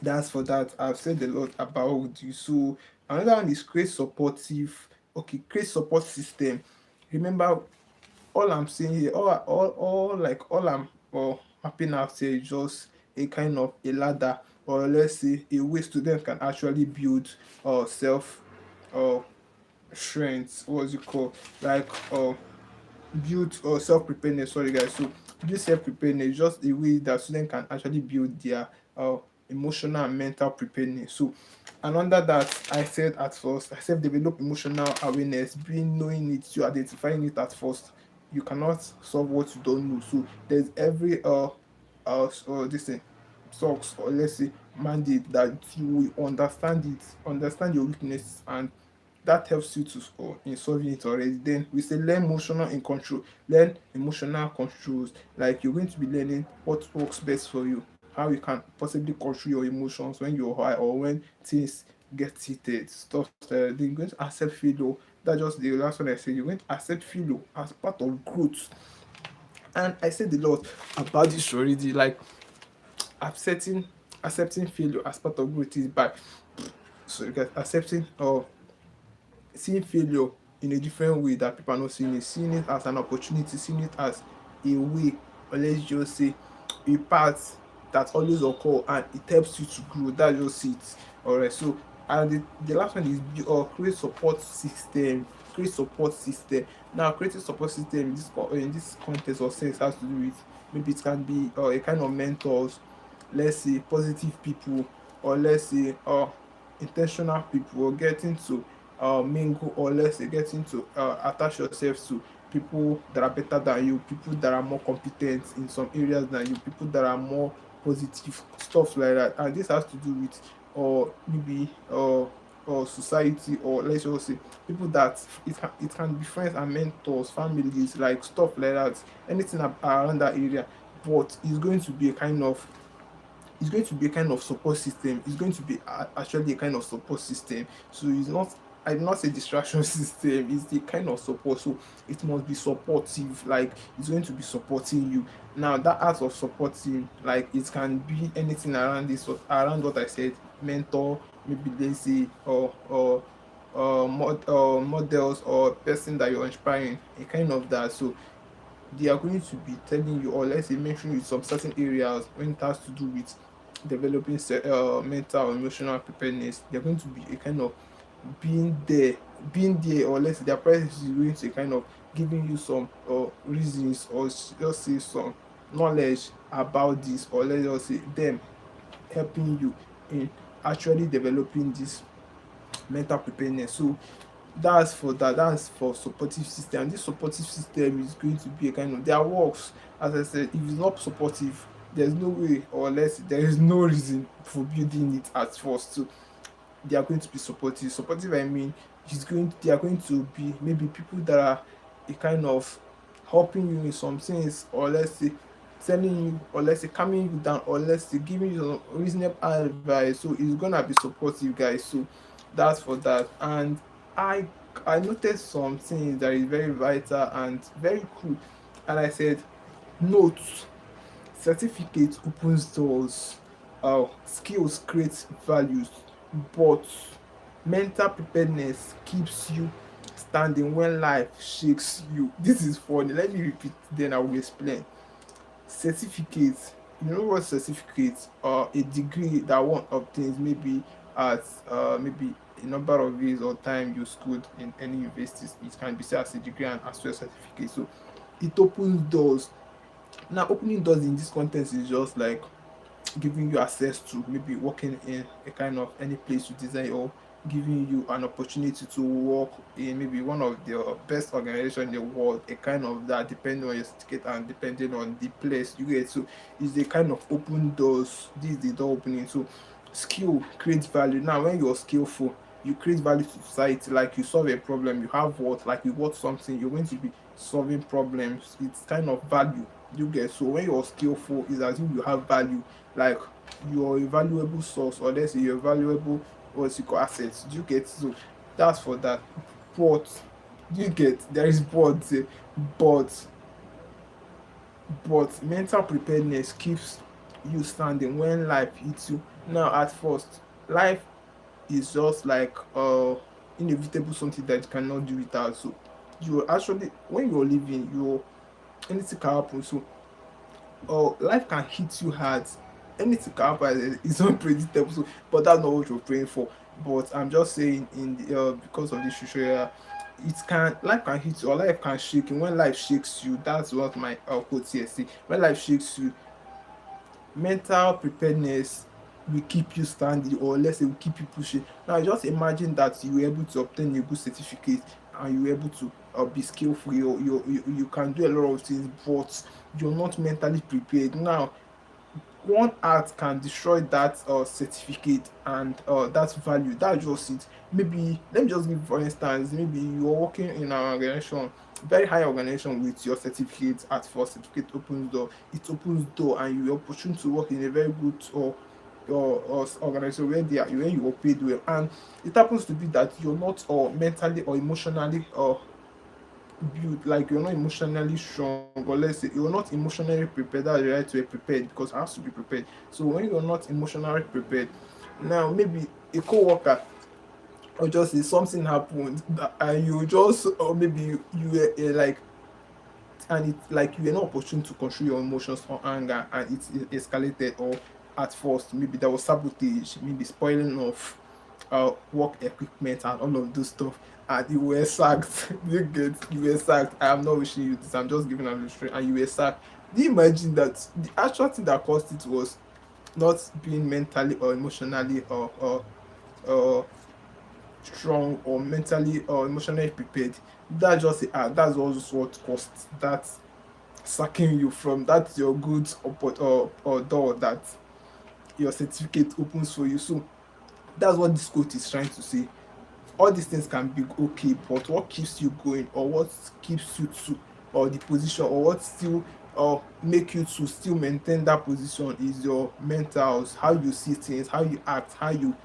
that's for that. I've said a lot about you. So another one is create supportive, okay, create support system. Remember, all I'm saying here, all I'm mapping out here is just a kind of a ladder, or let's say a way students can actually build self uh strength. What's it called? Like build self preparedness. Sorry guys. So this self preparedness is just a way that students can actually build their uh emotional and mental preparedness. So and under that, I said at first, I said develop emotional awareness, being knowing it, you identifying it at first. You cannot solve what you don't know. So there's every this thing socks, or let's say mandate, that you will understand it, understand your weakness, and that helps you to in solving it already. Then we say learn emotional in control, learn emotional controls. Like you're going to be learning what works best for you, how you can possibly control your emotions when you're high, or when things get heated, stuff like that. Then you're going to accept failure. That's just the last one I said. You're going to accept failure as part of growth. And I said a lot about this already. Like accepting accepting failure as part of growth is by, so you guys, accepting or seeing failure in a different way that people are not seeing it as an opportunity, seeing it as a way, or let's just say a path that always occur, and it helps you to grow. That's just it. Alright, so and the last one is create support system. Create support system. Now creating support system in in this context or sense has to do with, maybe it can be a kind of mentors, let's say positive people, or let's say intentional people, or getting to mingle, or let's say getting to attach yourself to people that are better than you, people that are more competent in some areas than you, people that are more positive, stuff like that. And this has to do with or maybe or society, or let's just say people that it can be friends and mentors, families, like stuff like that, anything around that area. But it's going to be a kind of support system. It's going to be actually a kind of support system. So it's not, I did not say distraction system. It's the kind of support. So it must be supportive. Like it's going to be supporting you. Now that act of supporting, like it can be anything around this, around what I said, mentor, maybe let's say, or models, or person that you're inspiring, a kind of that. So they are going to be telling you, or let's say mentioning you some certain areas when it has to do with developing mental or emotional preparedness. They're going to be a kind of being there, or let's say their presence is going to kind of giving you some reasons, or just say some knowledge about this, or let's just say them helping you in actually developing this mental preparedness. So that's for that. That's for supportive system. This supportive system is going to be a kind of their works. As I said, if it's not supportive, there's no way, or less there is no reason for building it at first. So they are going to be supportive. Supportive, I mean, they are going to be maybe people that are a kind of helping you in some things, or let's say telling you, or let's say calming you down, or let's say giving you some reasonable advice. So it's gonna be supportive, guys. So that's for that. And I I noticed some things that is very vital and very cool. And I said, notes, certificate opens doors, skills create values, but mental preparedness keeps you standing when life shakes you. This is funny. Let me repeat, then I will explain. Certificate, you know what certificate, a degree that one obtains maybe at maybe a number of years or time you schooled in any universities, it can be said as a degree and as well certificate. So it opens doors. Now opening doors in this context is just like giving you access to maybe working in a kind of any place you design, or giving you an opportunity to work in maybe one of the best organization in the world, a kind of that, depending on your certificate and depending on the place you get. So it's a kind of open doors. This is the door opening. So skill creates value. Now when you're skillful, you create value to society. Like you solve a problem, you have what, like you got something, you're going to be solving problems. It's kind of value you get. So when you're skillful, it's as if you have value, like you're a valuable source, or let's say you're a valuable, what's it called, assets. Do you get? So that's for that. But do you get, there is but but but mental preparedness keeps you standing when life hits you. Now at first, life is just like inevitable, something that you cannot do without. So you actually, when you're living, you're, anything can happen. So life can hit you hard. Anything can happen. It's unpredictable. So, but that's not what you're praying for. But I'm just saying, in the, because of this social era, it can, life can hit you, or life can shake you. When life shakes you, that's what my quote here say. When life shakes you, mental preparedness will keep you standing, or let's say will keep you pushing. Now just imagine that you were able to obtain a good certificate, and you were able to be skillful. You can do a lot of things, but you're not mentally prepared. Now one act can destroy that certificate and that value. That's just it. Maybe let me just give for instance, maybe you're working in an organization, very high organization, with your certificate. At first, certificate opens door, it opens door, and you're opportunity to work in a very good or organization where they are, where you are paid well. And it happens to be that you're not mentally or emotionally build, like you're not emotionally strong, or let's say you're not emotionally prepared. That's the right way, prepared, because it has to be prepared. So when you're not emotionally prepared, now maybe a co-worker, or just say something happened and you just, or maybe you were like, and it's like you were not opportune to control your emotions or anger, and it escalated. Or at first maybe there was sabotage, maybe spoiling of work equipment and all of those stuff, and you were sacked. You get, you were sacked. I am not wishing you this, I'm just giving an illustration. And you were sacked. Do you imagine that the actual thing that caused it was not being mentally or emotionally or strong, or mentally or emotionally prepared? That's just that's also what caused that sacking you from that your goods, or door that your certificate opens for you. So that's what this quote is trying to say. All these things can be okay, but what keeps you going, or what keeps you to, or the position, or what still make you to still maintain that position, is your mentals, how you see things, how you act, how you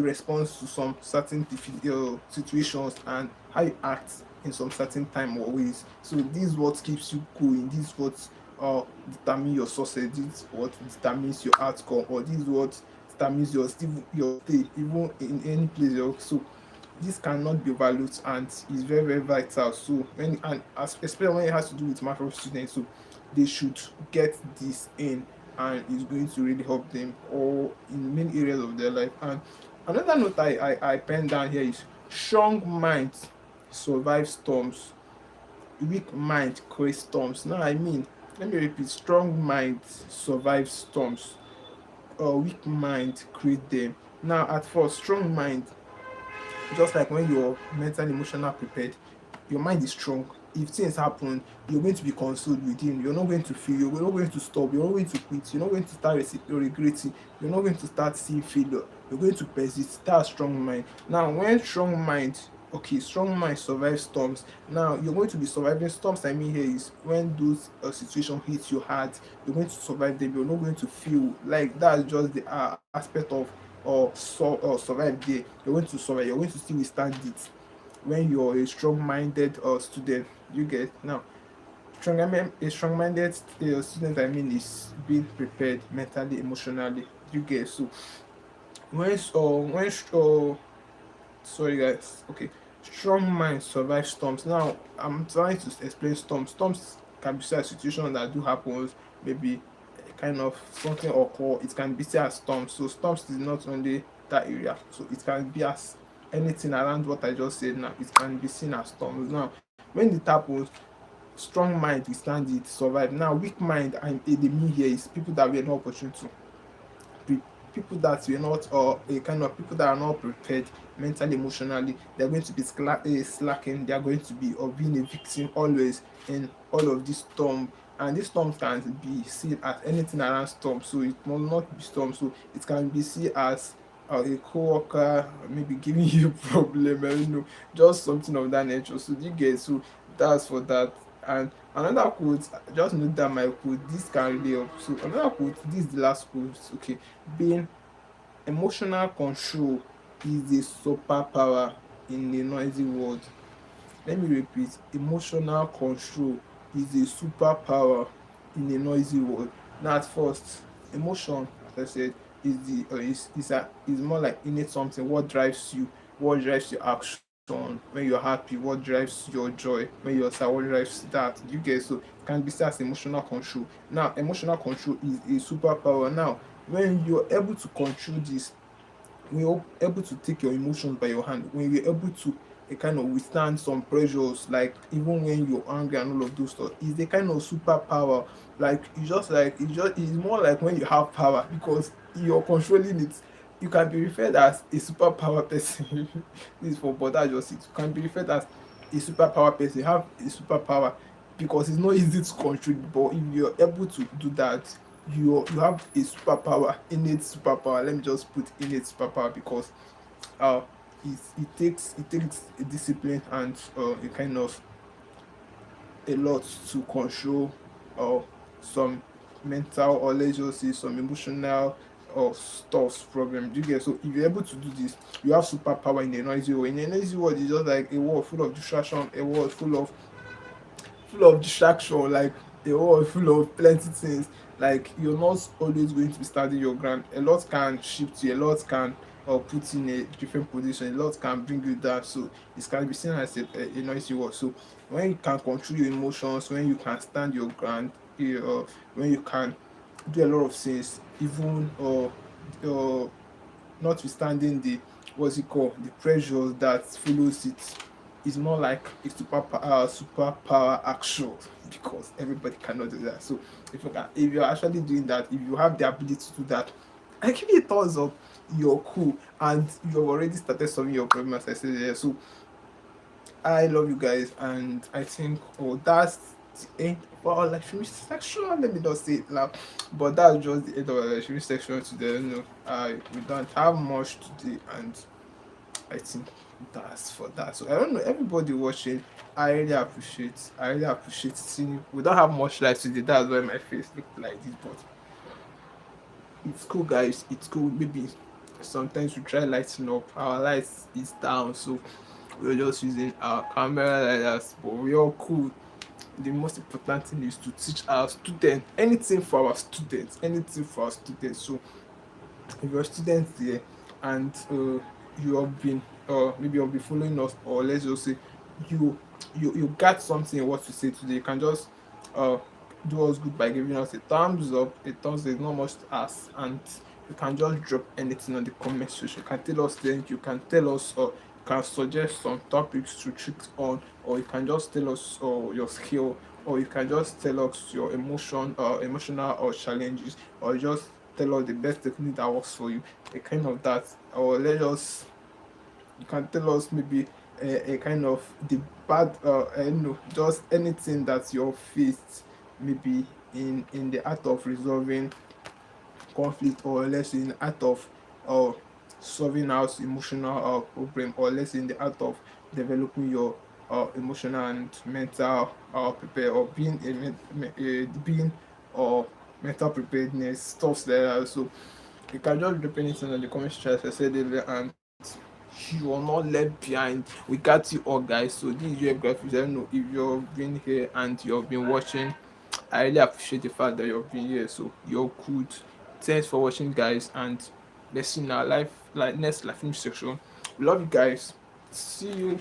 respond to some certain situations, and how you act in some certain time or ways. So this is what keeps you going. This is what determines your success. This is what determines your outcome, or this is what determines your still your stay even in any place you. So this cannot be overlooked, and is very very vital. So when, and especially when it has to do with math students, so they should get this in, and it's going to really help them all in many areas of their life. And another note I penned down here is, strong minds survive storms, weak mind creates storms. Now I mean, let me repeat, strong mind survive storms, weak mind create them. Now at first, strong mind, just like when you're mentally emotional prepared, your mind is strong. If things happen, you're going to be consoled within. You're not going to feel, you're not going to stop, you're not going to quit, you're not going to start regretting, you're not going to start seeing failure, you're going to persist. That's strong mind. Now when strong mind Okay, strong mind survive storms. Now you're going to be surviving storms. I mean here is when those situation hits you hard, you're going to survive them. You're not going to feel like that's just the aspect of survive there. You're going to survive. You're going to still withstand it when you're a strong-minded student. You get now. A strong-minded student, I mean, is being prepared mentally, emotionally. You get so when sorry guys, okay, strong mind survive storms. Now I'm trying to explain storms can be seen as situations that do happen, maybe kind of something occur, it can be seen as storms. So storms is not only that area, so it can be as anything around what I just said. Now it can be seen as storms. Now when it happens, strong mind withstand it, survive. Now weak mind, and the me here is people that were not opportune to pre- people that were not, or a kind of people that are not prepared mentally, emotionally, they're going to be slacking, they're going to be or being a victim always in all of this storm. And this storm can be seen as anything around storm, so it will not be storm, so it can be seen as a co-worker maybe giving you problem, I don't know, just something of that nature. So you get, so that's for that. And another quote, just note that my quote, this can really help. So another quote, this is the last quote. Okay, being emotional control is a superpower in a noisy world. Let me repeat, emotional control is a superpower in a noisy world. Now at first, emotion, as I said, is the is more like innate something. What drives your action when you're happy, what drives your joy when you're sad, what drives that. You get, so it can be seen as emotional control. Now emotional control is a superpower. Now when you're able to control this, when you're able to take your emotions by your hand, when you're able to kind of withstand some pressures, like even when you're angry and all of those stuff, is a kind of superpower. Like it's more like when you have power because you're controlling it. You can be referred as a superpower person. This is for, but that's just it. You can be referred as a superpower person. You have a superpower because it's not easy to control it, but if you're able to do that, you have a superpower, innate superpower. Let me just put innate superpower because uh it takes a discipline and a kind of a lot to control uh some mental, or let's just say some emotional or stuff problem. Do you get? So if you're able to do this, you have superpower in a noisy world. In a noisy world, it's just like a world full of distraction, a world full of distraction, like a world full of plenty things. Like you're not always going to be standing your ground. A lot can shift you, a lot can put you in a different position, a lot can bring you down. So it can be seen as a noisy world. So when you can control your emotions, when you can stand your ground, when you can do a lot of things, even notwithstanding the what's it called, the pressures that follows it, is more like a superpower action because everybody cannot do that. So if you're actually doing that, if you have the ability to do that, I give you a thumbs up. You're cool, and you've already started solving your problem, as I said there. So I love you guys, and I think, that's the end of our live streaming section. Let me not say it loud, but that's just the end of our live streaming section today. We don't have much today, and I think that's for that. So I don't know, everybody watching, I really appreciate seeing you. We don't have much light today. That's why my face looked like this, but it's cool, guys. It's cool. Maybe sometimes we try lighting up. Our lights is down, so we're just using our camera like that. But we're all cool. The most important thing is to teach our students anything for our students, anything for our students. So if you're a student there, and you have been, maybe you'll be following us, or let's just say you you got something in what we say today, you can just uh do us good by giving us a thumbs up. A thumbs up is not much to ask, and you can just drop anything on the comment section. You can tell us thank you, can tell us, or you can suggest some topics to treat on, or you can just tell us your skill, or you can just tell us your emotional or challenges, or just tell us the best technique that works for you, a kind of that. Or let us, you can tell us maybe a kind of the bad, I don't know, just anything that you're faced, maybe in the art of resolving conflict, or let's say in the art of uh solving out emotional problem, or let's say in the art of developing your emotional and mental prepare, or being being or mental preparedness, stuff like that. So you can just drop anything on the comment section as I said earlier, and you are not left behind. We got you all, guys. So this is your graphics. I don't know if you've been here and you've been watching. I really appreciate the fact that you've been here. So you're good. Thanks for watching, guys, and let's see in our live like next live film section. We love you guys. See you.